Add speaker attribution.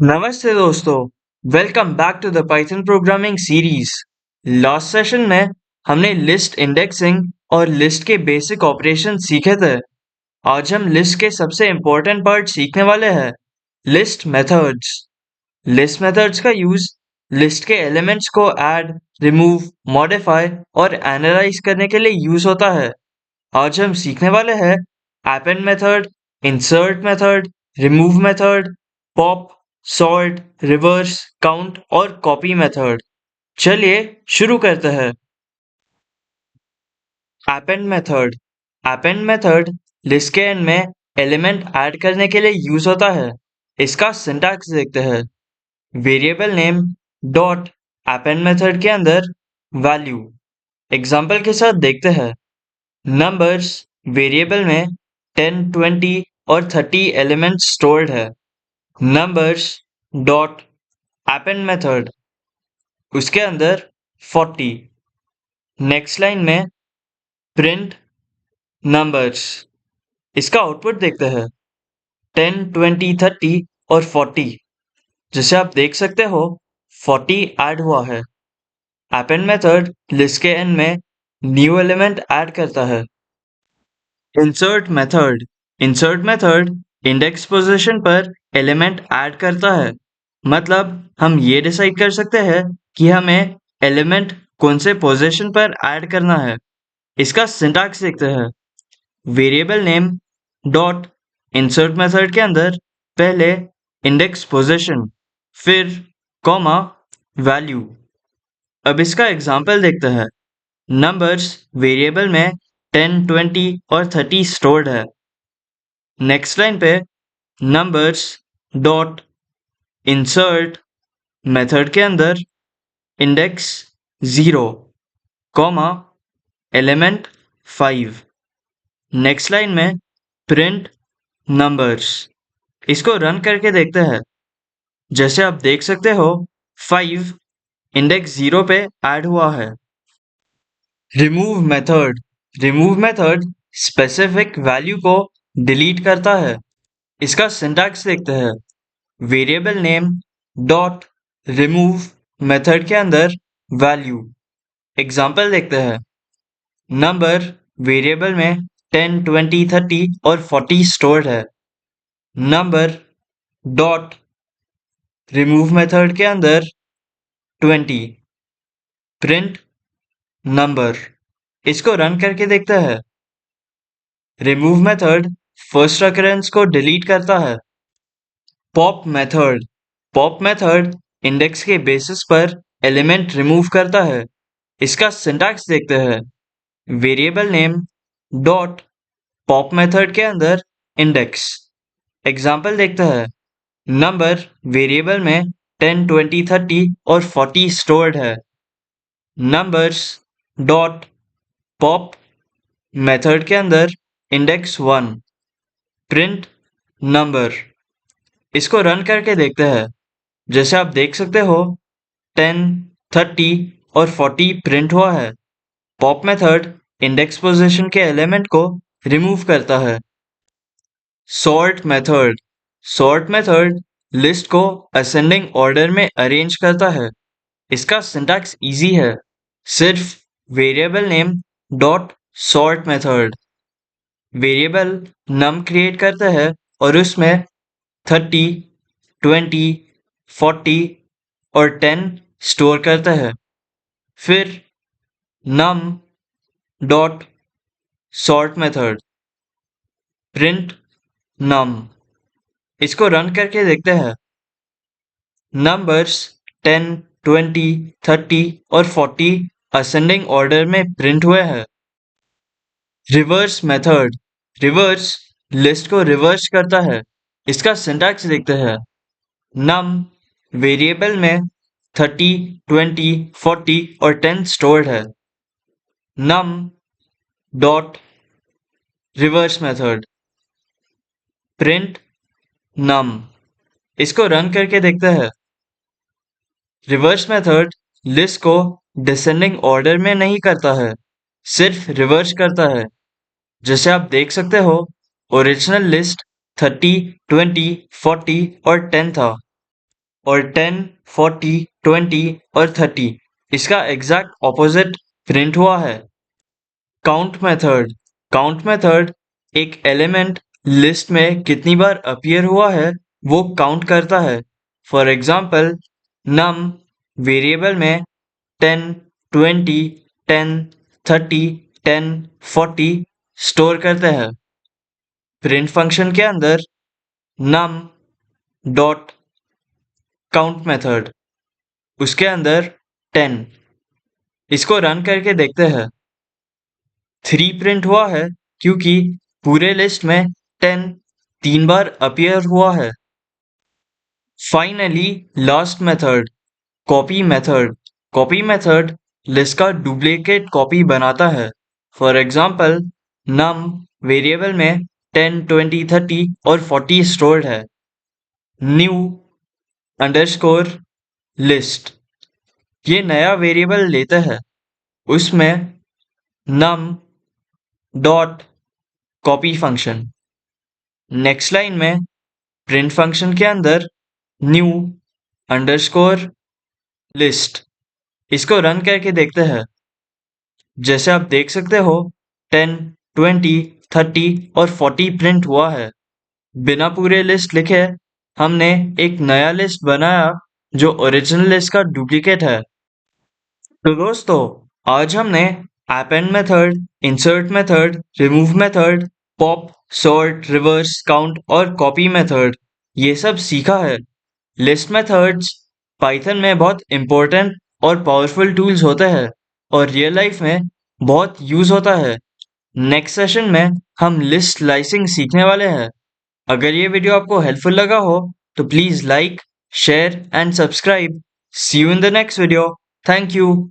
Speaker 1: नमस्ते दोस्तों, welcome back to the Python programming series. Last session में हमने लिस्ट इंडेक्सिंग और लिस्ट के बेसिक ऑपरेशन सीखे थे। आज हम लिस्ट के सबसे इम्पोर्टेंट पार्ट सीखने वाले हैं, लिस्ट मेथड्स। लिस्ट मेथड्स का यूज लिस्ट के एलिमेंट्स को ऐड, रिमूव, मॉडिफाई और एनालाइज करने के लिए यूज होता है। आज हम सीखने वाले हैं append method, insert method, remove method, pop, sort, reverse, count और कॉपी मेथड। चलिए शुरू करते हैं। append method. append method list के एंड में एलिमेंट ऐड करने के लिए यूज होता है। इसका सिंटैक्स देखते हैं। Variable name dot append method के अंदर वैल्यू। एग्जाम्पल के साथ देखते हैं। नंबर्स वेरिएबल में 10, 20 और 30 एलिमेंट्स स्टोर्ड है। नंबर्स डॉट append मेथड उसके अंदर 40। नेक्स्ट लाइन में प्रिंट नंबर्स। इसका आउटपुट देखते हैं 10, 20, 30 और 40। जैसे आप देख सकते हो 40 ऐड हुआ है। append मेथड लिस्ट के एंड में न्यू एलिमेंट ऐड करता है। Insert method. Insert method index position पर एलिमेंट ऐड करता है। मतलब हम ये डिसाइड कर सकते हैं कि हमें एलिमेंट कौन से पोजीशन पर ऐड करना है। इसका सिंटैक्स देखते हैं। Variable name dot insert method के अंदर पहले इंडेक्स पोजीशन, फिर कॉमा वैल्यू। अब इसका एग्जांपल देखते हैं। नंबर्स वेरिएबल में 10, 20 और 30 स्टोर्ड है। नेक्स्ट लाइन पे नंबर्स डॉट इंसर्ट मेथड के अंदर index 0, comma element 5। Next line में प्रिंट नंबर्स। इसको रन करके देखते हैं। जैसे आप देख सकते हो 5 इंडेक्स 0 पे ऐड हुआ है। Remove method. Remove method specific value को डिलीट करता है। इसका सिंटैक्स देखते हैं। Variable name dot remove method के अंदर वैल्यू। एग्जाम्पल देखते हैं। नंबर वेरिएबल में 10, 20, 30 और 40 स्टोर्ड है। नंबर डॉट रिमूव मेथड के अंदर 20। Print number. इसको रन करके देखते हैं। रिमूव मेथड फर्स्ट अकरेंस को डिलीट करता है। Pop method. Pop method index के बेसिस पर एलिमेंट रिमूव करता है। इसका सिंटैक्स देखते हैं। Variable name dot pop method के अंदर इंडेक्स। एग्जाम्पल देखते हैं। नंबर वेरिएबल में 10, 20, 30 और 40 स्टोर्ड है। नंबर्स डॉट पॉप मेथड के अंदर इंडेक्स 1। Print number. इसको रन करके देखते हैं। जैसे आप देख सकते हो 10, 30 और 40 प्रिंट हुआ है। पॉप मेथड इंडेक्स पोजीशन के एलिमेंट को रिमूव करता है। Sort method. Sort method list को असेंडिंग ऑर्डर में अरेंज करता है। इसका सिंटैक्स इजी है। सिर्फ variable name dot sort method variable name create करता है और उसमें 30, 20, 40 और 10 स्टोर करता है। फिर num dot sort method print num। इसको रन करके देखते हैं। नंबर्स 10, 20, 30 और 40 असेंडिंग ऑर्डर में प्रिंट हुए हैं। Reverse method. रिवर्स लिस्ट को रिवर्स करता है। इसका सिंटैक्स देखते हैं। num वेरिएबल में 30, 20, 40 और 10 स्टोर्ड है। num dot reverse method print num। इसको रन करके देखते हैं। रिवर्स मेथड लिस्ट को डिसेंडिंग ऑर्डर में नहीं करता है, सिर्फ रिवर्स करता है। जैसे आप देख सकते हो ओरिजिनल लिस्ट 30, 20, 40 और 10 था। और 10, 40, 20 और 30 इसका एग्जैक्ट ऑपोजिट प्रिंट हुआ है। काउंट मेथड एक एलिमेंट लिस्ट में कितनी बार अपीयर हुआ है वो काउंट करता है। फॉर एग्जाम्पल नम वेरिएबल में 10, 20, 10, 30, 10, 40 स्टोर करते हैं। प्रिंट फंक्शन के अंदर नम डॉट काउंट मेथड उसके अंदर 10 इसको रन करके देखते हैं। 3 प्रिंट हुआ है क्योंकि पूरे लिस्ट में 10 3 बार अपीयर हुआ है। Finally last method copy method list का डुप्लीकेट कॉपी बनाता है। फॉर एग्जाम्पल नम वेरिएबल में 10, 20, 30 और 40 स्टोर्ड है। न्यू अंडरस्कोर लिस्ट ये नया वेरिएबल लेते हैं, उसमें num dot copy function. Next line में प्रिंट फंक्शन के अंदर न्यू अंडरस्कोर लिस्ट इसको रन करके देखते हैं। जैसे आप देख सकते हो 10, 20, 30 और 40 प्रिंट हुआ है। बिना पूरे लिस्ट लिखे हमने एक नया लिस्ट बनाया जो ओरिजिनल लिस्ट का डुप्लीकेट है। तो दोस्तों आज हमने append method, insert method, remove method, pop, sort, reverse, count और कॉपी मेथड ये सब सीखा है। लिस्ट मेथड्स पाइथन में बहुत इंपॉर्टेंट और पावरफुल टूल्स होते हैं और रियल लाइफ में बहुत यूज होता है। नेक्स्ट सेशन में हम लिस्ट स्लाइसिंग सीखने वाले हैं। अगर ये वीडियो आपको हेल्पफुल लगा हो तो please like, share and subscribe. See you in the next video. Thank you.